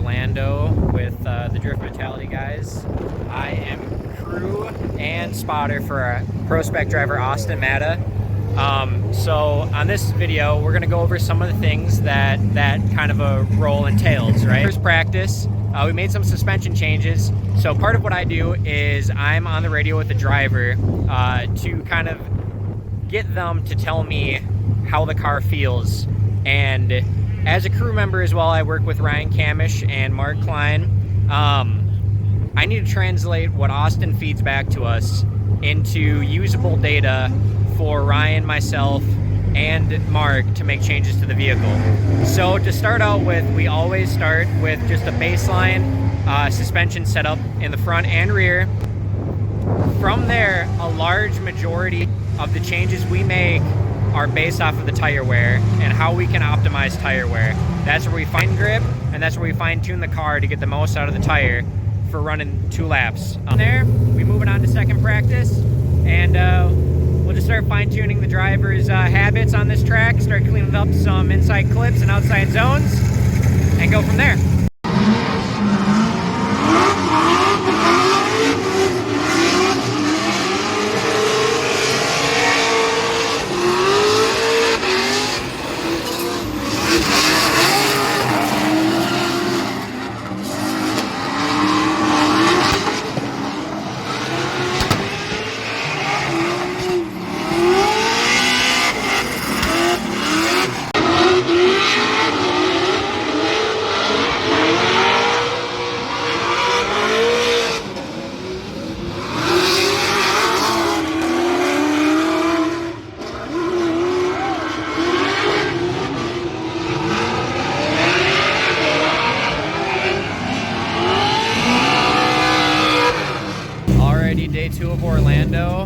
Orlando with the Drift Mentality guys. I am crew and spotter for Prospec driver Austin Matta. So on this video, we're gonna go over some of the things that kind of a role entails, right? First practice, we made some suspension changes. So part of what I do is I'm on the radio with the driver to kind of get them to tell me how the car feels. And as a crew member as well, I work with Ryan Camish and Mark Klein. I need to translate what Austin feeds back to us into usable data for Ryan, myself, and Mark to make changes to the vehicle. So to start out with, we always start with just a baseline suspension setup in the front and rear. From there, a large majority of the changes we make are based off of the tire wear and how we can optimize tire wear. That's where we fine grip, and that's where we fine tune the car to get the most out of the tire for running 2 laps. There, we moving on to second practice, and we'll just start fine tuning the driver's habits on this track, start cleaning up some inside clips and outside zones, and go from there. Day 2 of Orlando.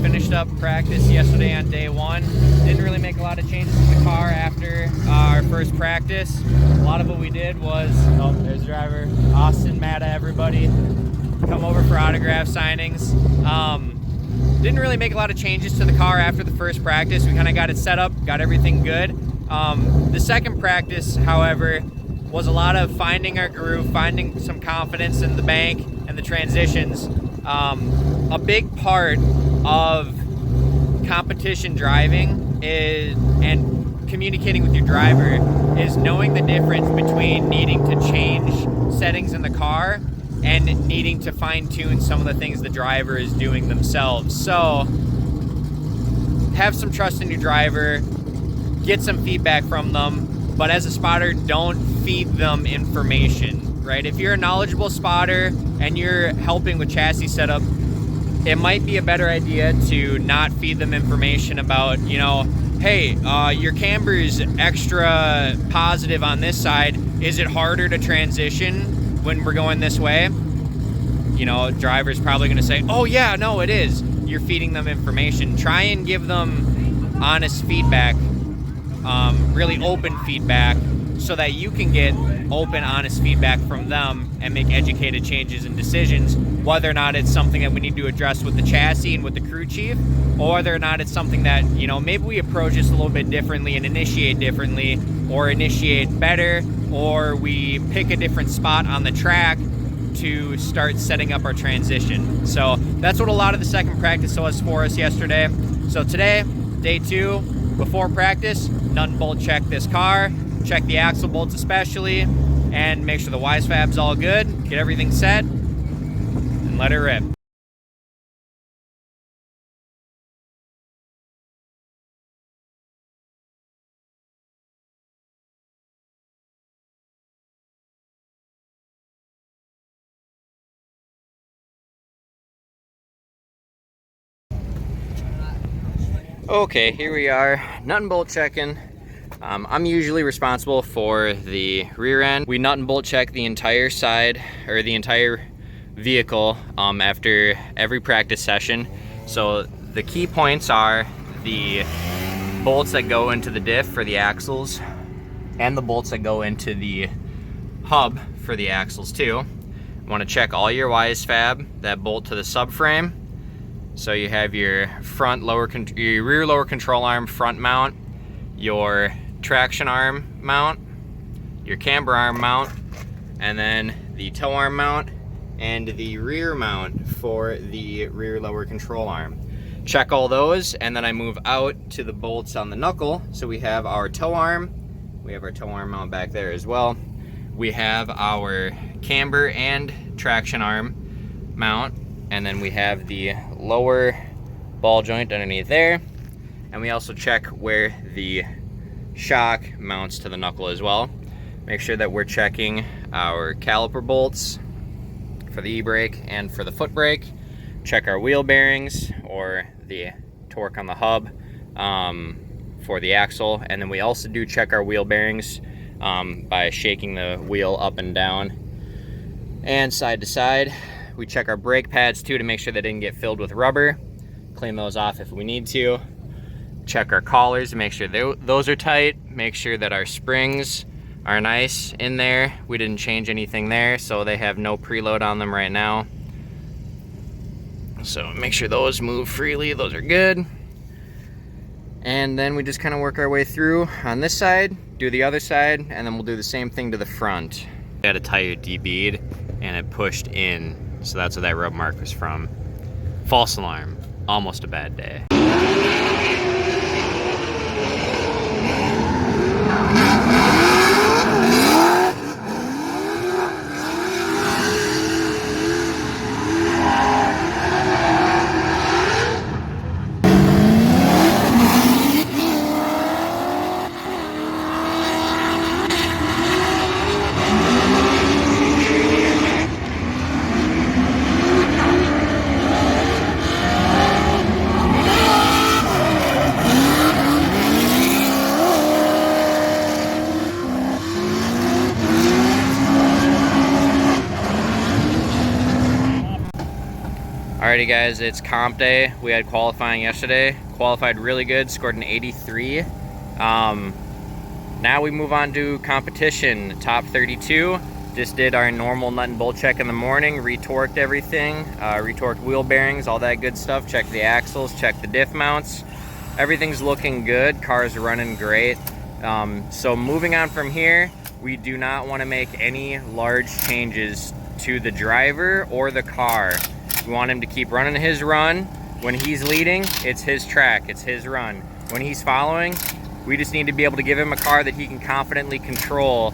Finished up practice yesterday on day 1. Didn't really make a lot of changes to the car after our first practice. A lot of what we did was, oh, there's the driver, Austin Matta, everybody. Come over for autograph signings. Didn't really make a lot of changes to the car after the first practice. We kind of got it set up, got everything good. The second practice, however, was a lot of finding our groove, finding some confidence in the bank and the transitions. A big part of competition driving is, and communicating with your driver, is knowing the difference between needing to change settings in the car and needing to fine-tune some of the things the driver is doing themselves. So have some trust in your driver, get some feedback from them, but as a spotter, don't feed them information, right? If you're a knowledgeable spotter and you're helping with chassis setup, it might be a better idea to not feed them information about, you know, hey, your camber's extra positive on this side. Is it harder to transition when we're going this way? You know, driver's probably gonna say, oh yeah, no, it is. You're feeding them information. Try and give them honest feedback, really open feedback, so that you can get open, honest feedback from them and make educated changes and decisions, whether or not it's something that we need to address with the chassis and with the crew chief, or whether or not it's something that, you know, maybe we approach this a little bit differently and initiate differently, or initiate better, or we pick a different spot on the track to start setting up our transition. So that's what a lot of the second practice was for us yesterday. So today, day 2, before practice, nut and bolt check this car, check the axle bolts especially, and make sure the wise fab's all good, get everything set, and let it rip. Okay, here we are, nut and bolt checking. I'm usually responsible for the rear end. We nut and bolt check the entire side, or the entire vehicle, after every practice session. So the key points are the bolts that go into the diff for the axles, and the bolts that go into the hub for the axles too. You want to check all your wise fab that bolt to the subframe. So you have your your rear lower control arm front mount, your traction arm mount, your camber arm mount, and then the tow arm mount and the rear mount for the rear lower control arm. Check all those, and then I move out to the bolts on the knuckle. So we have our tow arm, we have our tow arm mount back there as well. We have our camber and traction arm mount, and then we have the lower ball joint underneath there. And we also check where the shock mounts to the knuckle as well. Make sure that we're checking our caliper bolts for the e-brake and for the foot brake. Check our wheel bearings or the torque on the hub for the axle. And then we also do check our wheel bearings by shaking the wheel up and down and side to side. We check our brake pads too to make sure they didn't get filled with rubber. Clean those off if we need to. Check our collars to make sure those are tight. Make sure that our springs are nice in there. We didn't change anything there, so they have no preload on them right now. So make sure those move freely, those are good. And then we just kind of work our way through on this side, do the other side, and then we'll do the same thing to the front. I had a tire de-bead and it pushed in, so that's what that rub mark was from. False alarm, almost a bad day. Alrighty guys, it's comp day. We had qualifying yesterday. Qualified really good, scored an 83. Now we move on to competition, top 32. Just did our normal nut and bolt check in the morning, retorqued everything, retorqued wheel bearings, all that good stuff. Checked the axles, checked the diff mounts. Everything's looking good, car's running great. So moving on from here, we do not want to make any large changes to the driver or the car. We want him to keep running his run. When he's leading, it's his track, it's his run. When he's following, we just need to be able to give him a car that he can confidently control.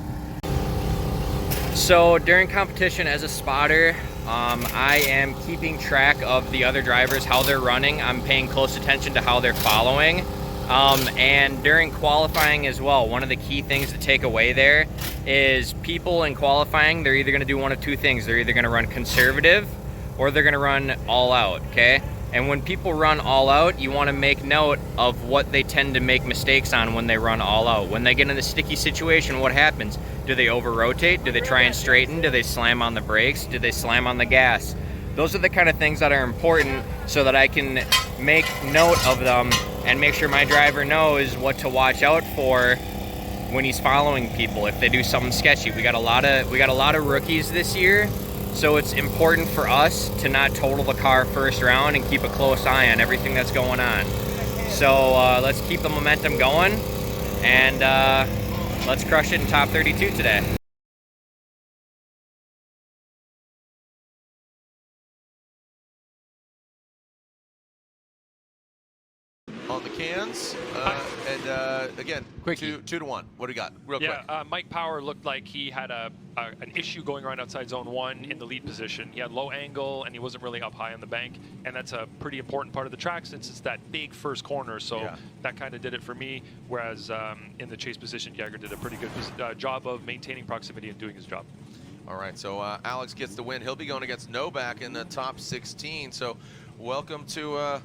So during competition as a spotter, I am keeping track of the other drivers, how they're running. I'm paying close attention to how they're following. And during qualifying as well, one of the key things to take away there is people in qualifying, they're either gonna do one of two things. They're either gonna run conservative or they're gonna run all out, okay? And when people run all out, you wanna make note of what they tend to make mistakes on when they run all out. When they get in a sticky situation, what happens? Do they over-rotate? Do they try and straighten? Do they slam on the brakes? Do they slam on the gas? Those are the kind of things that are important so that I can make note of them and make sure my driver knows what to watch out for when he's following people if they do something sketchy. We got a lot of rookies this year. So it's important for us to not total the car first round and keep a close eye on everything that's going on. So let's keep the momentum going and let's crush it in top 32 today. On the cans, and again, quick 2-2-1. What do we got? Real quick. Mike Power looked like he had an issue going around outside zone 1 in the lead position. He had low angle and he wasn't really up high on the bank, and that's a pretty important part of the track since it's that big first corner. So that kind of did it for me. Whereas in the chase position, Jagger did a pretty good job of maintaining proximity and doing his job. All right, so Alex gets the win. He'll be going against Novak in the top 16. So welcome to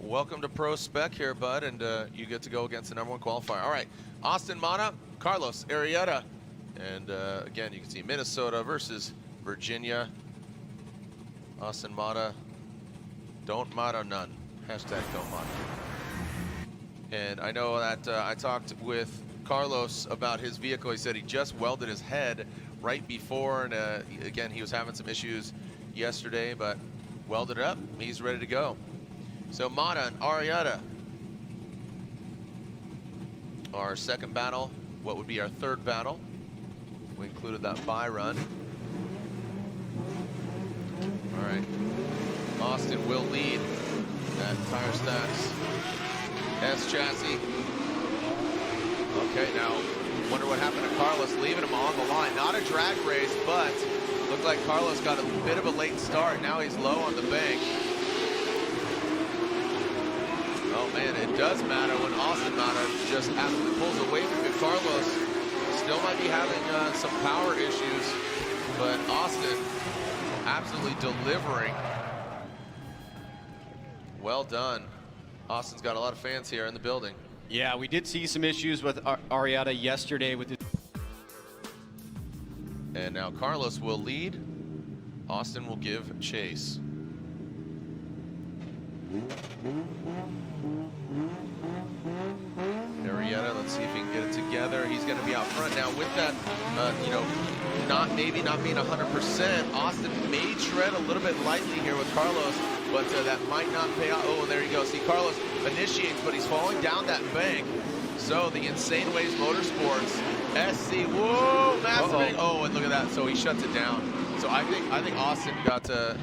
Prospec here, bud, and you get to go against the #1 qualifier. All right, Austin Matta, Carlos Arrieta, and again, you can see Minnesota versus Virginia. Austin Matta, don't Matta none. Hashtag don't Matta. And I know that I talked with Carlos about his vehicle. He said he just welded his head right before, and again, he was having some issues yesterday, but welded it up. He's ready to go. So Matta and Arrieta, our second battle, what would be our third battle. We included that buy run. All right. Austin will lead at Tire Stacks S chassis. Okay, now wonder what happened to Carlos, leaving him on the line. Not a drag race, but looked like Carlos got a bit of a late start. Now he's low on the bank. Oh man, it does matter when Austin Matta just absolutely pulls away from it. Carlos still might be having some power issues, but Austin absolutely delivering. Well done. Austin's got a lot of fans here in the building. Yeah, we did see some issues with Arrieta yesterday with his. And now Carlos will lead. Austin will give chase. Arrieta, let's see if he can get it together. He's going to be out front now with that, you know, maybe not being 100%. Austin may tread a little bit lightly here with Carlos, but that might not pay off. Oh, there you go. See, Carlos initiates, but he's falling down that bank. So the Insane Ways Motorsports SC, whoa, massive bank. Oh, and look at that. So he shuts it down. So I think Austin got a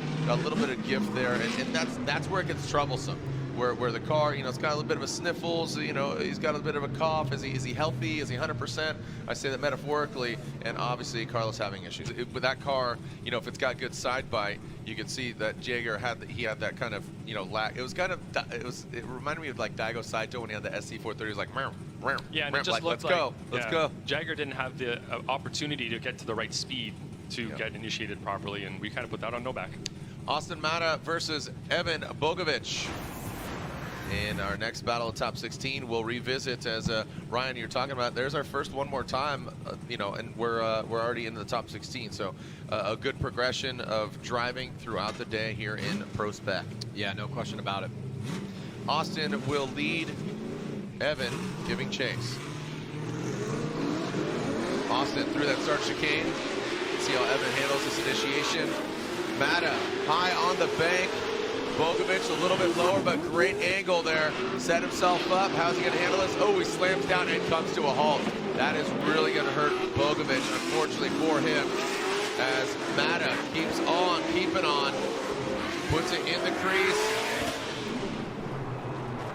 little bit of gift there, and that's where it gets troublesome. Where the car, you know, it's got a little bit of a sniffles, you know, he's got a bit of a cough. Is he healthy? Is he 100%? I say that metaphorically, and obviously Carlos having issues. With that car, you know, if it's got good side bite, you can see that Jaeger had that kind of, you know, lag. It reminded me of like Daigo Saito when he had the SC430. He was like, meow, meow, yeah, and meow, it just like, looked let's go. Jagger didn't have the opportunity to get to the right speed to get initiated properly, and we kind of put that on Novak. Austin Matta versus Evan Bogovic. In our next battle of top 16, we'll revisit, as Ryan, you're talking about, there's our first one more time, you know, and we're already in the top 16. So a good progression of driving throughout the day here in Prospec. Yeah, no question about it. Austin will lead, Evan giving chase. Austin through that start chicane. See how Evan handles this initiation. Matta high on the bank. Bogovic a little bit lower, but great angle there. Set himself up. How's he going to handle this? Oh, he slams down and comes to a halt. That is really going to hurt Bogovic, unfortunately for him, as Matta keeps on, keeping on, puts it in the crease.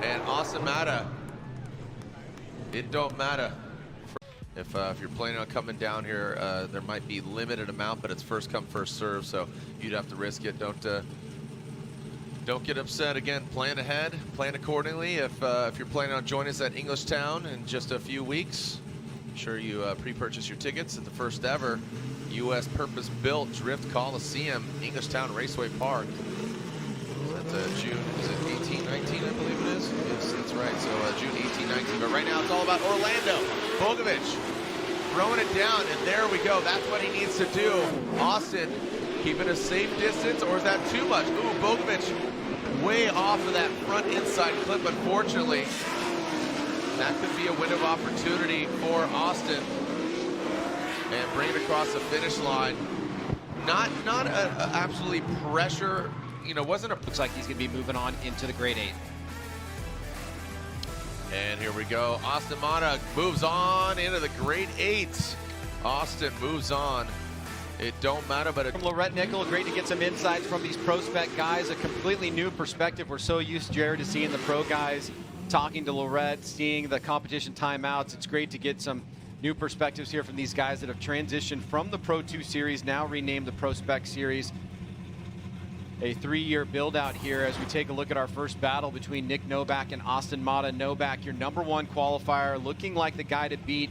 And Austin Matta, it don't matter. If you're planning on coming down here, there might be limited amount, but it's first come, first serve, so you'd have to risk it. Don't get upset. Again, plan ahead, plan accordingly. If you're planning on joining us at Englishtown in just a few weeks, I'm sure you pre-purchase your tickets at the first ever U.S. purpose-built Drift Coliseum, Englishtown Raceway Park. That's June, is it 18, 19, I believe it is? Yes, that's right, so June 18, 19. But right now it's all about Orlando. Bogovic throwing it down, and there we go. That's what he needs to do. Austin, keeping a safe distance, or is that too much? Ooh, Bogovic way off of that front inside clip, unfortunately. That could be a window of opportunity for Austin. And bring it across the finish line. Not a absolutely pressure, you know, wasn't a... Looks like he's going to be moving on into the grade 8. And here we go. Austin Matta moves on into the grade 8. Austin moves on. It don't matter, but From Lorette Nickel, great to get some insights from these Prospec guys. A completely new perspective. We're so used, Jared, to seeing the pro guys talking to Lorette, seeing the competition timeouts. It's great to get some new perspectives here from these guys that have transitioned from the Pro 2 Series, now renamed the Prospec Series. A 3-year build out here as we take a look at our first battle between Nick Novak and Austin Matta. Novak, your #1 qualifier, looking like the guy to beat.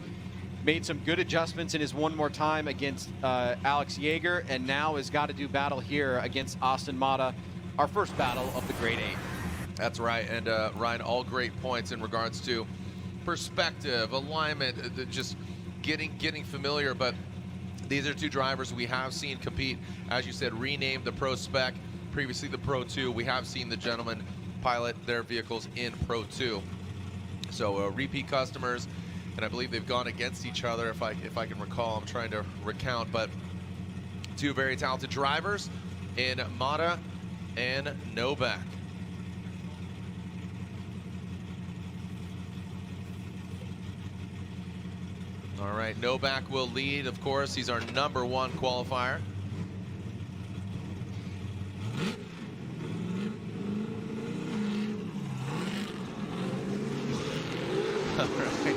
Made some good adjustments in his one more time against Alex Jaeger, and now has got to do battle here against Austin Matta, our first battle of the grade 8. That's right, and Ryan, all great points in regards to perspective, alignment, just getting familiar. But these are two drivers we have seen compete, as you said, renamed the Prospec, previously the Pro 2. We have seen the gentlemen pilot their vehicles in Pro 2. So repeat customers, and I believe they've gone against each other, if I can recall. I'm trying to recount, but two very talented drivers in Matta and Novak. All right, Novak will lead, of course. He's our #1 qualifier. All right.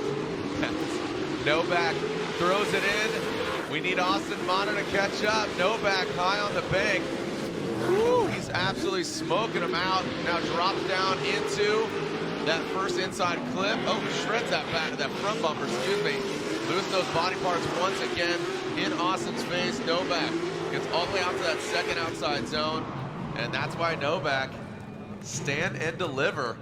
Novak throws it in. We need Austin Matta to catch up. Novak high on the bank. Woo, he's absolutely smoking him out. Now drops down into that first inside clip. Oh, shreds that front bumper, excuse me. Loses those body parts once again in Austin's face. Novak gets all the way out to that second outside zone. And that's why Novak stand and deliver.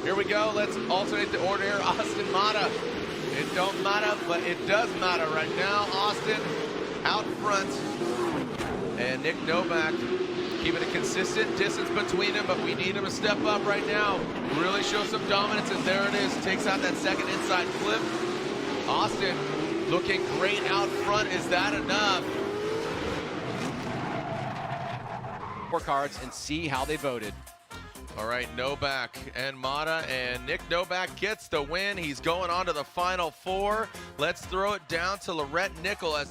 Here we go, let's alternate the order here. Austin Matta. It don't matter, but it does matter right now. Austin out front. And Nick Novak keeping a consistent distance between them, but we need him to step up right now. Really show some dominance, and there it is. Takes out that second inside flip. Austin looking great out front. Is that enough? Scorecards and see how they voted. All right, Novak and Matta, and Nick Novak gets the win. He's going on to the Final Four. Let's throw it down to Lorette Nickel as